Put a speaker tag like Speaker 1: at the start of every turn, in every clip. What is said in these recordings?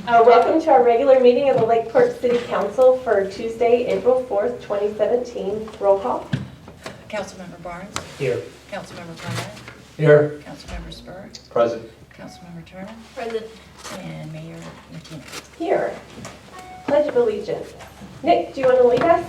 Speaker 1: Welcome to our regular meeting of the Lakeport City Council for Tuesday, April 4th, 2017. Roll call.
Speaker 2: Councilmember Barnes.
Speaker 3: Here.
Speaker 2: Councilmember Conrad.
Speaker 3: Here.
Speaker 2: Councilmember Spur.
Speaker 3: Present.
Speaker 2: Councilmember Turner.
Speaker 4: Present.
Speaker 2: And Mayor McKinney.
Speaker 1: Here. Pledge of Allegiance. Nick, do you want to lead us?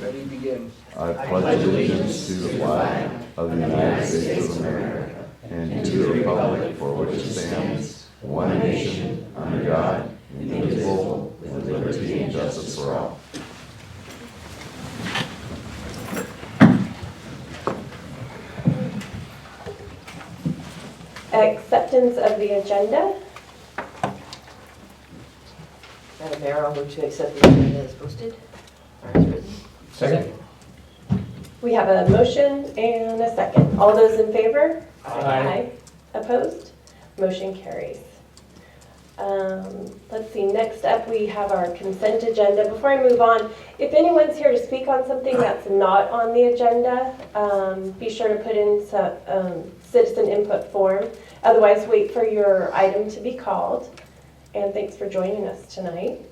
Speaker 3: Ready, begin.
Speaker 5: I pledge allegiance to the flag of the United States of America and to the republic for which it stands, one nation, under God, indivisible, with liberty and justice for all.
Speaker 1: Acceptance of the agenda.
Speaker 4: Madam Mayor, I'll move to accept the agenda as posted or as written.
Speaker 3: Second.
Speaker 1: We have a motion and a second. All those in favor?
Speaker 3: Aye.
Speaker 1: Opposed? Motion carries. Let's see, next up we have our consent agenda. Before I move on, if anyone's here to speak on something that's not on the agenda, be sure to put in some citizen input form. Otherwise, wait for your item to be called. And thanks for joining us tonight.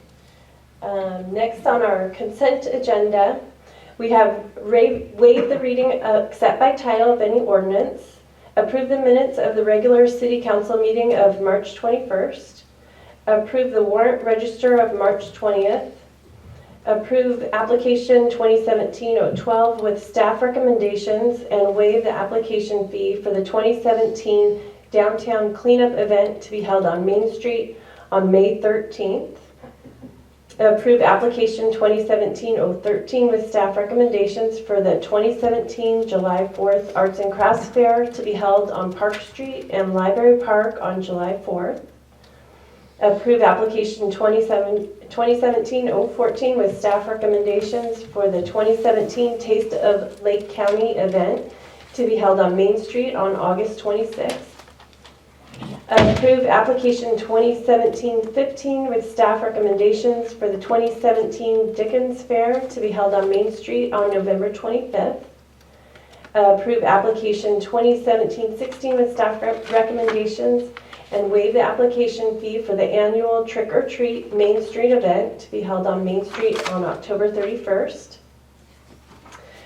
Speaker 1: Next on our consent agenda, we have waive the reading except by title of any ordinance, approve the minutes of the regular city council meeting of March 21st, approve the warrant register of March 20th, approve application 2017-012 with staff recommendations, and waive the application fee for the 2017 downtown cleanup event to be held on Main Street on May 13th. Approve application 2017-013 with staff recommendations for the 2017 July 4th Arts and Crafts Fair to be held on Park Street and Library Park on July 4th. Approve application 2017-014 with staff recommendations for the 2017 Taste of Lake County event to be held on Main Street on August 26th. Approve application 2017-15 with staff recommendations for the 2017 Dickens Fair to be held on Main Street on November 25th. Approve application 2017-16 with staff recommendations and waive the application fee for the annual Trick or Treat Main Street event to be held on Main Street on October 31st.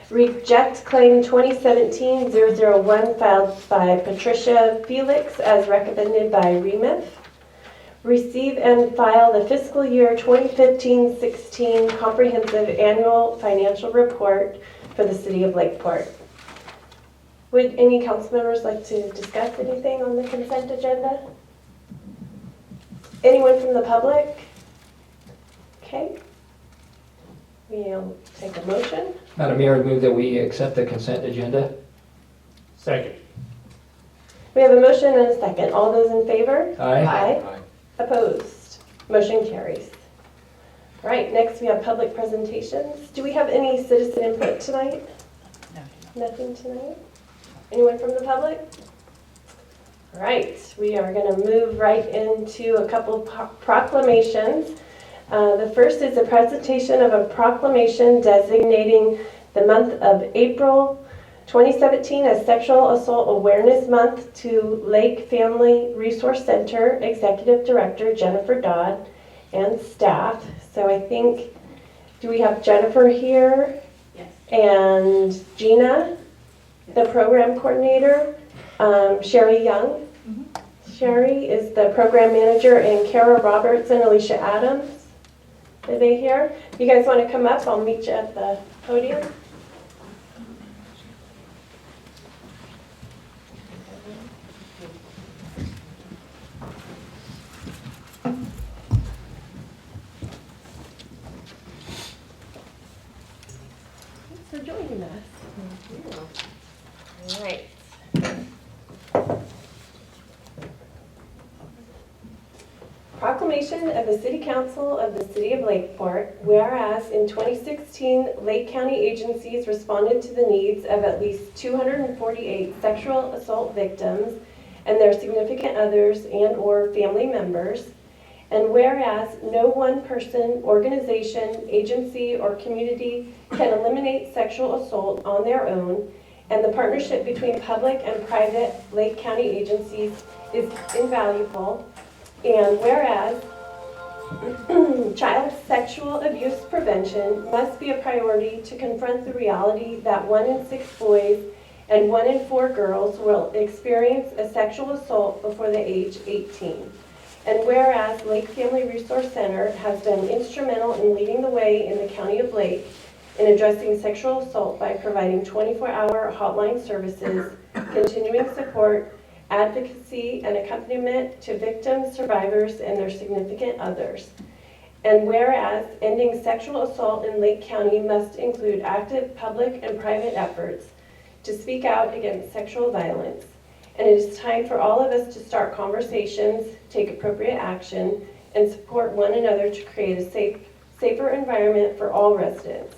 Speaker 1: Reject claim 2017-001 filed by Patricia Felix as recommended by REMIF. Receive and file the fiscal year 2015-16 comprehensive annual financial report for the city of Lakeport. Would any council members like to discuss anything on the consent agenda? Anyone from the public? Okay. We'll take a motion.
Speaker 3: Madam Mayor, I move that we accept the consent agenda. Second.
Speaker 1: We have a motion and a second. All those in favor?
Speaker 3: Aye.
Speaker 1: Opposed? Motion carries. All right, next we have public presentations. Do we have any citizen input tonight?
Speaker 2: No.
Speaker 1: Nothing tonight? Anyone from the public? All right, we are going to move right into a couple proclamations. The first is a presentation of a proclamation designating the month of April 2017 as Sexual Assault Awareness Month to Lake Family Resource Center Executive Director Jennifer Dodd and staff. So I think, do we have Jennifer here?
Speaker 4: Yes.
Speaker 1: And Gina, the program coordinator, Sherry Young. Sherry is the program manager, and Kara Roberts and Alicia Adams. Are they here? You guys want to come up? I'll meet you at the podium. Thanks for joining us. All right. Proclamation of the City Council of the City of Lakeport, whereas in 2016, Lake County agencies responded to the needs of at least 248 sexual assault victims and their significant others and/or family members, and whereas no one person, organization, agency, or community can eliminate sexual assault on their own, and the partnership between public and private Lake County agencies is invaluable. And whereas child sexual abuse prevention must be a priority to confront the reality that 1 in 6 boys and 1 in 4 girls will experience a sexual assault before the age 18. And whereas Lake Family Resource Center has been instrumental in leading the way in the County of Lake in addressing sexual assault by providing 24-hour hotline services, continuing support, advocacy, and accompaniment to victims, survivors, and their significant others. And whereas ending sexual assault in Lake County must include active public and private efforts to speak out against sexual violence. And it is time for all of us to start conversations, take appropriate action, and support one another to create a safer environment for all residents.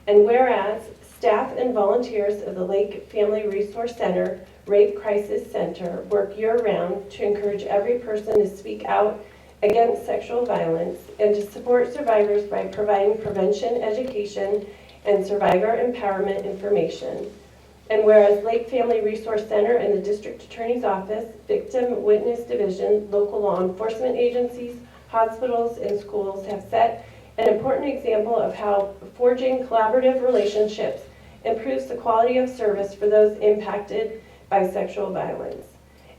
Speaker 1: And whereas staff and volunteers of the Lake Family Resource Center Rape Crisis Center work year-round to encourage every person to speak out against sexual violence and to support survivors by providing prevention education and survivor empowerment information. And whereas Lake Family Resource Center and the District Attorney's Office, Victim Witness Division, local law enforcement agencies, hospitals, and schools have set an important example of how forging collaborative relationships improves the quality of service for those impacted by sexual violence.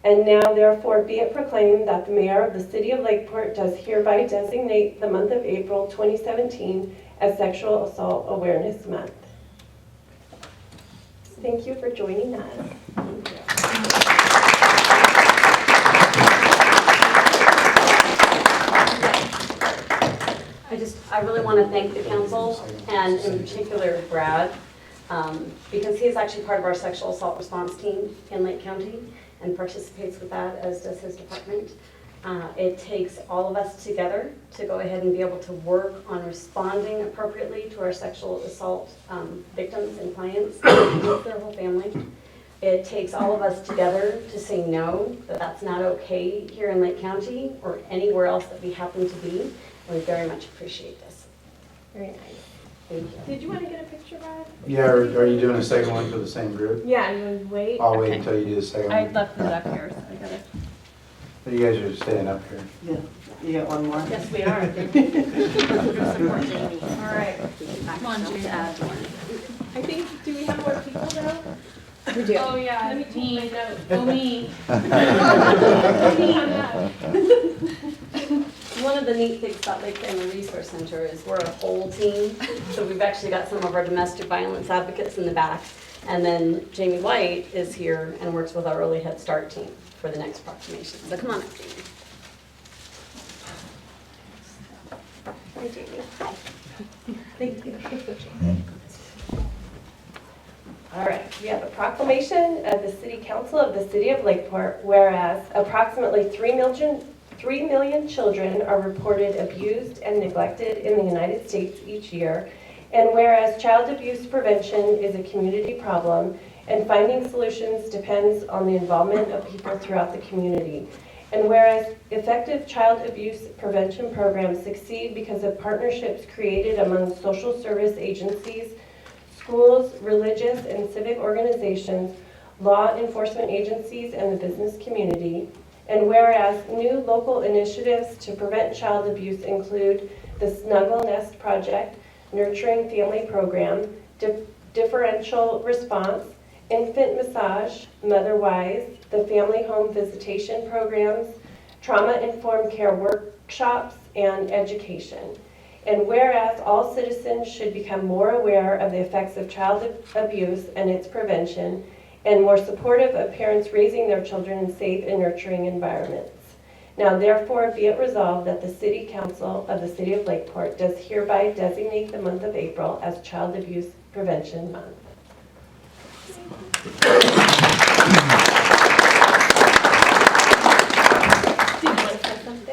Speaker 1: And now, therefore, be it proclaimed that the Mayor of the City of Lakeport does hereby designate the month of April 2017 as Sexual Assault Awareness Month. Thank you for joining us.
Speaker 6: I really want to thank the council and in particular Brad because he's actually part of our sexual assault response team in Lake County and participates with that, as does his department. It takes all of us together to go ahead and be able to work on responding appropriately to our sexual assault victims and clients with their whole family. It takes all of us together to say no, that that's not okay here in Lake County or anywhere else that we happen to be. We very much appreciate this.
Speaker 1: Very nice.
Speaker 6: Thank you.
Speaker 1: Did you want to get a picture, Brad?
Speaker 7: Yeah, are you doing a second one for the same group?
Speaker 1: Yeah, you would wait.
Speaker 7: I'll wait
Speaker 2: Okay.
Speaker 7: until you do the second
Speaker 2: I
Speaker 7: one.
Speaker 2: left it up here, so I gotta.
Speaker 7: You guys are staying up here.
Speaker 8: Yeah, you got one more?
Speaker 6: Yes, we are.
Speaker 2: All right. Come on, Judy.
Speaker 1: I think, do we have more people now?
Speaker 2: We do.
Speaker 1: Oh, yeah. Let me take my notes.
Speaker 2: Oh, me.
Speaker 6: One of the neat things about Lake Family Resource Center is we're a whole team. So we've actually got some of our domestic violence advocates in the back. And then Jamie White is here and works with our early Head Start team for the next proclamation. So come on up, Jamie.
Speaker 1: Hi, Jamie. Thank you. All right, we have a proclamation of the City Council of the City of Lakeport, whereas approximately 3 million children are reported abused and neglected in the United States each year, and whereas child abuse prevention is a community problem, and finding solutions depends on the involvement of people throughout the community. And whereas effective child abuse prevention programs succeed because of partnerships created among social service agencies, schools, religious and civic organizations, law enforcement agencies, and the business community. And whereas new local initiatives to prevent child abuse include the Snuggle Nest Project, Nurturing Family Program, Differential Response, Infant Massage, Motherwise, the Family Home Visitation Programs, Trauma-Informed Care Workshops, and education. And whereas all citizens should become more aware of the effects of child abuse and its prevention, and more supportive of parents raising their children in safe and nurturing environments. Now therefore be it resolved that the City Council of the City of Lakeport does hereby designate the month of April as Child Abuse Prevention Month.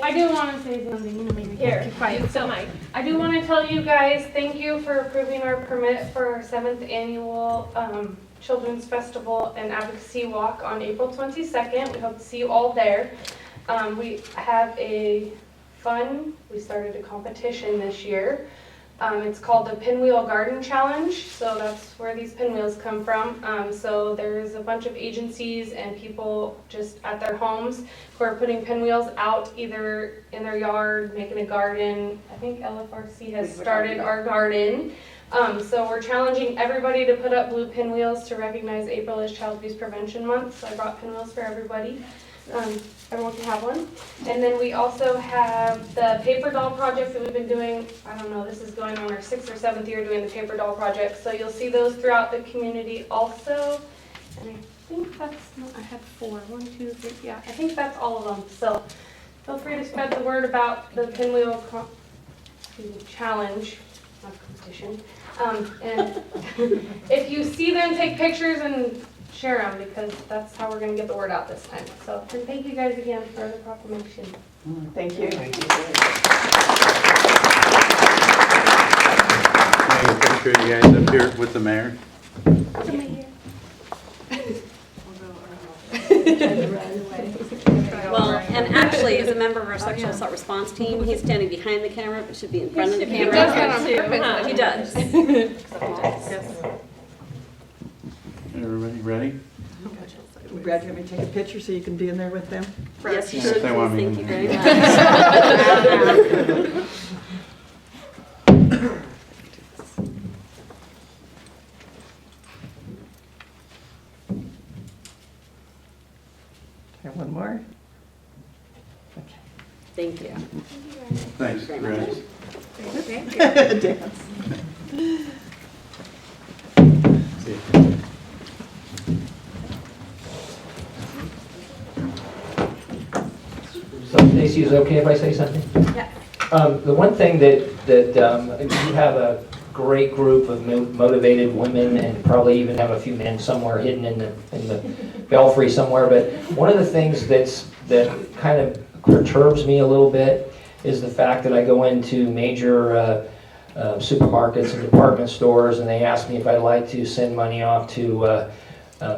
Speaker 9: I do want to say something. You know, maybe
Speaker 1: Here,
Speaker 9: quiet.
Speaker 1: so Mike.
Speaker 9: I do want to tell you guys thank you for approving our permit for our 7th annual Children's Festival and Advocacy Walk on April 22nd. We hope to see you all there. We have we started a competition this year It's called the Pinwheel Garden Challenge, so that's where these pinwheels come from. So there's a bunch of agencies and people just at their homes who are putting pinwheels out either in their yard, making a garden. I think LFRC has started our garden. So we're challenging everybody to put up blue pinwheels to recognize April as Child Abuse Prevention Month. So I brought pinwheels for everybody. Everyone can have one. And then we also have the paper doll project that we've been doing. I don't know, this is going on our 6th or 7th year doing the paper doll project. So you'll see those throughout the community also. And I think that's, I had 4, 1, 2, 3, yeah, I think that's all of them. So feel free to spread the word about the pinwheel challenge, not competition. And if you see them, take pictures and share them, because that's how we're going to get the word out this time. So, and thank you guys again for the proclamation.
Speaker 4: Thank you.
Speaker 7: Take a picture of you guys up here with the mayor.
Speaker 6: Well, and actually, as a member of our sexual assault response team, he's standing behind the camera, but should be in front of the
Speaker 9: He
Speaker 6: camera.
Speaker 9: does that on purpose.
Speaker 6: He does.
Speaker 7: Everybody ready?
Speaker 8: Brad, you want me to take a picture so you can be in there with them?
Speaker 6: Yes, you
Speaker 7: Yes,
Speaker 6: should,
Speaker 7: they want
Speaker 6: please.
Speaker 7: me
Speaker 6: Thank
Speaker 7: in
Speaker 6: you
Speaker 7: there.
Speaker 6: very much.
Speaker 8: Okay, one more.
Speaker 6: Thank you.
Speaker 7: Thanks, Brad.
Speaker 8: Dance.
Speaker 3: So Stacy, is it okay if I say something?
Speaker 6: Yeah.
Speaker 3: The one thing that you have a great group of motivated women, and probably even have a few men somewhere hidden in the belfry somewhere. But one of the things that kind of perturbs me a little bit is the fact that I go into major supermarkets and department stores, and they ask me if I'd like to send money off to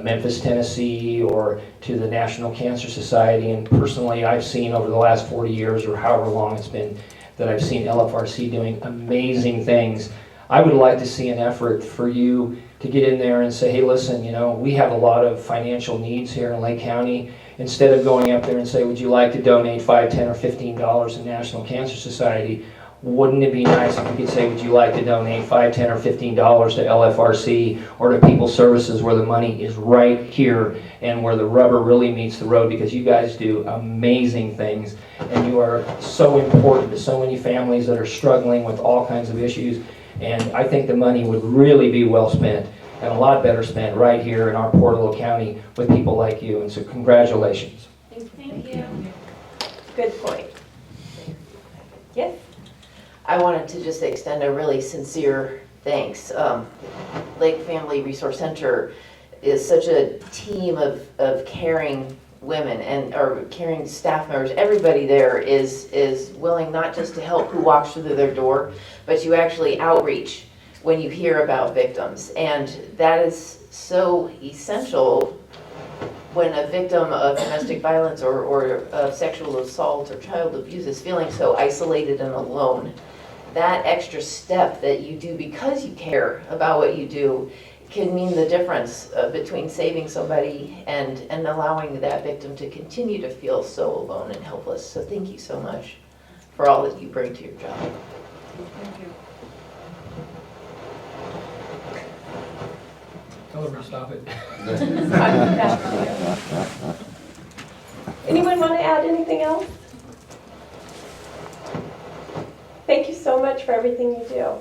Speaker 3: Memphis, Tennessee, or to the National Cancer Society. And personally, I've seen over the last 40 years, or however long it's been, that I've seen LFRC doing amazing things. I would like to see an effort for you to get in there and say, hey, listen, you know, we have a lot of financial needs here in Lake County. Instead of going up there and say, would you like to donate $5, $10, or $15 to National Cancer Society? Wouldn't it be nice if we could say, would you like to donate $5, $10, or $15 to LFRC or to People Services, where the money is right here and where the rubber really meets the road, because you guys do amazing things and you are so important to so many families that are struggling with all kinds of issues. And I think the money would really be well spent, and a lot better spent right here in our Portable County with people like you. And so congratulations.
Speaker 9: Thank you.
Speaker 1: Good point. Yes?
Speaker 4: I wanted to just extend a really sincere thanks. Lake Family Resource Center is such a team of caring women or caring staff members. Everybody there is willing not just to help who walks through their door, but you actually outreach when you hear about victims. And that is so essential when a victim of domestic violence or of sexual assault or child abuse is feeling so isolated and alone. That extra step that you do because you care about what you do can mean the difference between saving somebody and allowing that victim to continue to feel so alone and helpless. So thank you so much for all that you bring to your job.
Speaker 8: Thank you.
Speaker 3: Tell her to stop it.
Speaker 1: Anyone want to add anything else? Thank you so much for everything you do.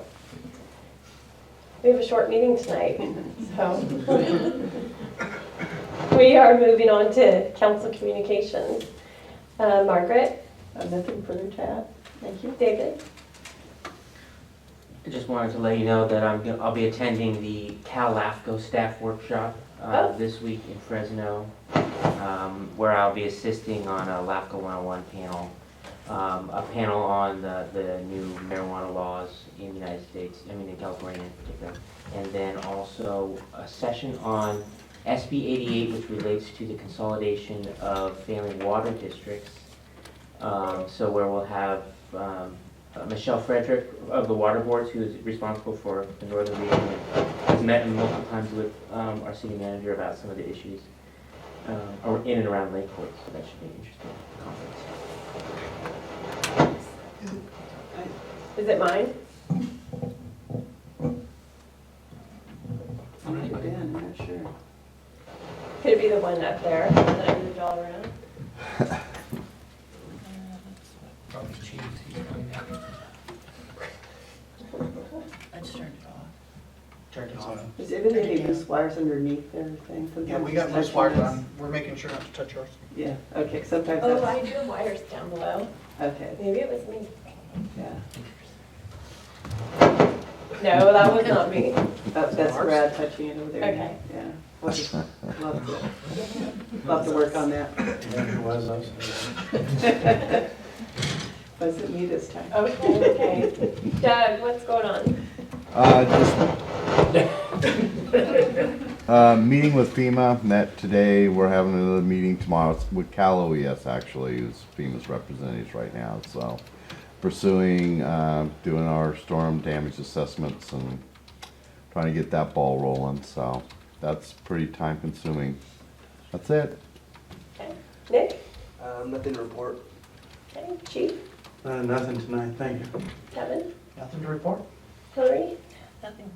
Speaker 1: We have a short meeting tonight, so we are moving on to council communications. Margaret?
Speaker 8: Nothing further to add. Thank you.
Speaker 1: David?
Speaker 10: I just wanted to let you know that I'll be attending the Cal-LAFCO staff workshop this week in Fresno, where I'll be assisting on a LAFCO 101 panel, a panel on the new marijuana laws in the United States, in California in particular, and then also a session on SB 88, which relates to the consolidation of failing water districts. So where we'll have Michelle Frederick of the Water Boards, who is responsible for the northern region, has met multiple times with our city manager about some of the issues in and around Lakeport, so that should be an interesting conference.
Speaker 1: Is it mine?
Speaker 8: I'm not sure.
Speaker 1: Could it be the one up there that I moved all around?
Speaker 11: I just turned it off.
Speaker 12: Turned it off.
Speaker 8: Is everything loose wires underneath everything?
Speaker 12: Yeah, we
Speaker 8: Sometimes
Speaker 12: got
Speaker 8: it's
Speaker 12: loose
Speaker 8: touch
Speaker 12: wires
Speaker 8: wires.
Speaker 12: on. We're making sure not to touch yours.
Speaker 8: Yeah, okay, sometimes
Speaker 1: Oh,
Speaker 8: that's,
Speaker 1: I do have wires down below.
Speaker 8: okay,
Speaker 1: Maybe it was me.
Speaker 8: yeah.
Speaker 1: No, that was not me.
Speaker 8: That's Brad touching it over there.
Speaker 1: Okay.
Speaker 8: Yeah. Love to work on that.
Speaker 12: Yeah, it was us.
Speaker 8: Wasn't me this time.
Speaker 1: Okay. Doug, what's going on?
Speaker 5: Meeting with FEMA, met today, we're having another meeting tomorrow. It's with Calif, actually, who's FEMA's representatives right now, so pursuing, doing our storm damage assessments and trying to get that ball rolling, so that's pretty time consuming. That's it.
Speaker 1: Okay. Nick?
Speaker 12: Nothing to report.
Speaker 1: Okay. Chief?
Speaker 7: Nothing tonight, thank you.
Speaker 1: Kevin?
Speaker 12: Nothing to report.
Speaker 1: Hillary?
Speaker 11: Nothing.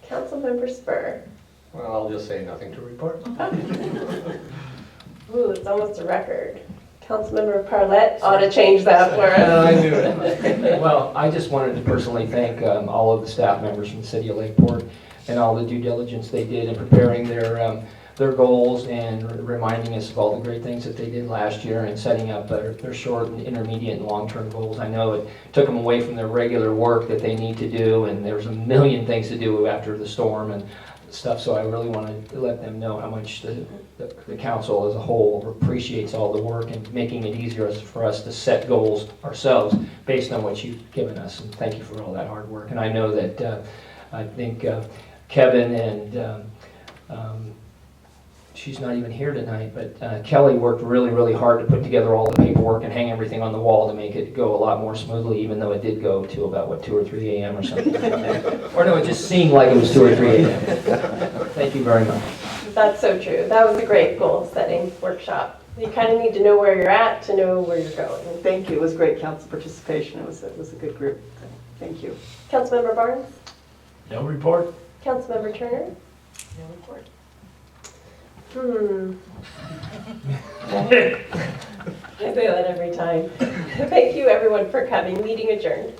Speaker 1: Councilmember Spur?
Speaker 13: Well, I'll just say nothing to report.
Speaker 1: Ooh, it's almost a record. Councilmember Parlett ought to change that for us.
Speaker 3: I knew it. Well, I just wanted to personally thank all of the staff members from the city of Lakeport and all the due diligence they did in preparing their goals and reminding us of all the great things that they did last year and setting up their short and intermediate and long-term goals. I know it took them away from their regular work that they need to do, and there's a million things to do after the storm and stuff, so I really wanted to let them know how much the council as a whole appreciates all the work and making it easier for us to set goals ourselves based on what you've given us, and thank you for all that hard work. And I know that I think Kevin and she's not even here tonight, but Kelly worked really hard to put together all the paperwork and hang everything on the wall to make it go a lot more smoothly, even though it did go to about, 2 or 3 a.m. or something. Or no, it just seemed like it was 2 or 3 a.m. Thank you very much.
Speaker 1: That's so true. That was a great goal-setting workshop. You kind of need to know where you're at to know where you're going.
Speaker 8: Thank you, it was great council participation, it was a good group. Thank you.
Speaker 1: Councilmember Barnes?
Speaker 13: No report?
Speaker 1: Councilmember Turner?
Speaker 11: No report.
Speaker 1: I say that every time. Thank you, everyone, for coming. Meeting adjourned.